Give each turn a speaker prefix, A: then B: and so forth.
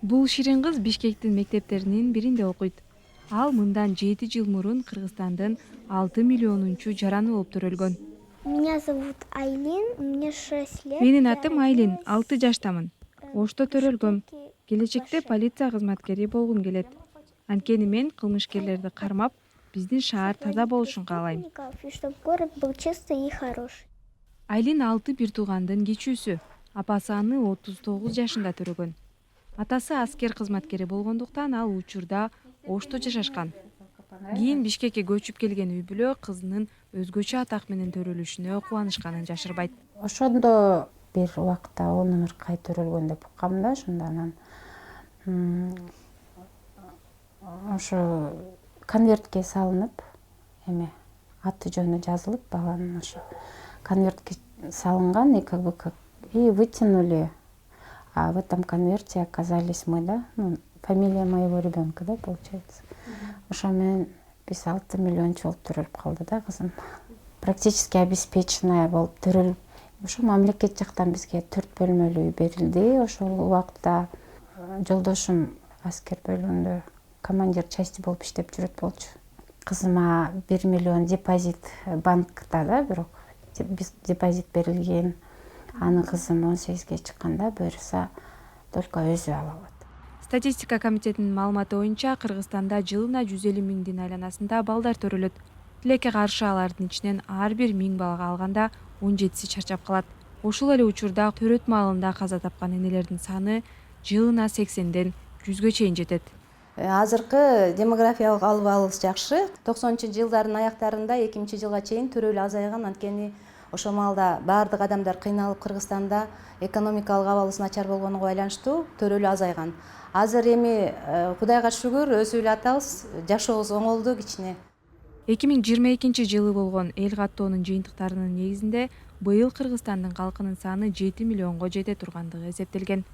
A: Бул ширин кыз Бишкектин мектептеринин биринде окуйт. Ал мындан 7 жыл мурун Кыргызстандын 6 миллионунчу жараны болуп төрөлгөн.
B: Меня зовут Айлин, мне 6 лет.
A: Менин
B: Я
A: атым Айлин,
B: родилась,
A: 6 жаштамын. Ошто
B: в
A: төрөлгөм.
B: Бишкеке,
A: Келечекте
B: Башкир.
A: полиция кызматкери болгум келет. Анткени мен кылмышкерлерди кармап, биздин шаар таза болушун каалайм.
B: Преступников, и чтобы город был чистый и хороший.
A: Айлин 6 бир туугандын кичүүсү. Апасы аны 39 жашында төрөгөн. Атасы аскер кызматкери болгондуктан ал учурда Ошто жашашкан. Кийин Бишкекке көчүп келген үй бүлө кызынын өзгөчө атак менен төрөлүшүнө кубанышканын жашырбайт.
C: Ошондо бир убакта он ыркай төрөлгөн деп уккам да, ошондо анан ошо конвертке салынып, аты жөнү жазылып, баланын ошо конвертке салынган, и и вытянули. А в этом конверте оказались мы, да, фамилия моего ребенка, да, получается. Ошо менен биз 6 миллиончу болуп төрөлүп калды да кызым. Практически обеспеченная болуп төрөлүп, ошо мамлекет жактан бизге 4 бөлмөлүү үй берилди. Ошол убакта жолдошум аскер бөлүгүндө командир части болуп иштеп жүрөт болчу. Кызыма 1 миллион депозит банкта, да, бирок депозит берилген. Аны кызым 18ге чыкканда буюрса только өзү ала алат.
A: Статистика комитетинин маалыматы боюнча Кыргызстанда жылына 150 миңдин айланасында балдар төрөлөт. Тилекке каршы алардын ичинен ар бир 1000 балага алганда 17си чарчап калат. Ушул эле учурда төрөтмө абалында каза тапкан энелердин саны жылына 80ден 100гө чейин жетет.
D: Азыркы демографиялык алыбыбыз жакшы. 90-жылдардын аяктарында 2000-жылга чейин төрөлүү азайган, анткени ошол маалда баардык адамдар кыйналып Кыргызстанда экономикалык абалыбыз начар болгонуна байланыштуу төрөлүү азайган. Азыр эми Кудайга шүгүр өсүп эле атабыз, жашообуз оңолду кичине.
A: 2022-жылы болгон эл каттоонун жыйынтыктарынын негизинде быйыл Кыргызстандын калкынын саны 7 миллионго жете тургандыгы эсептелген.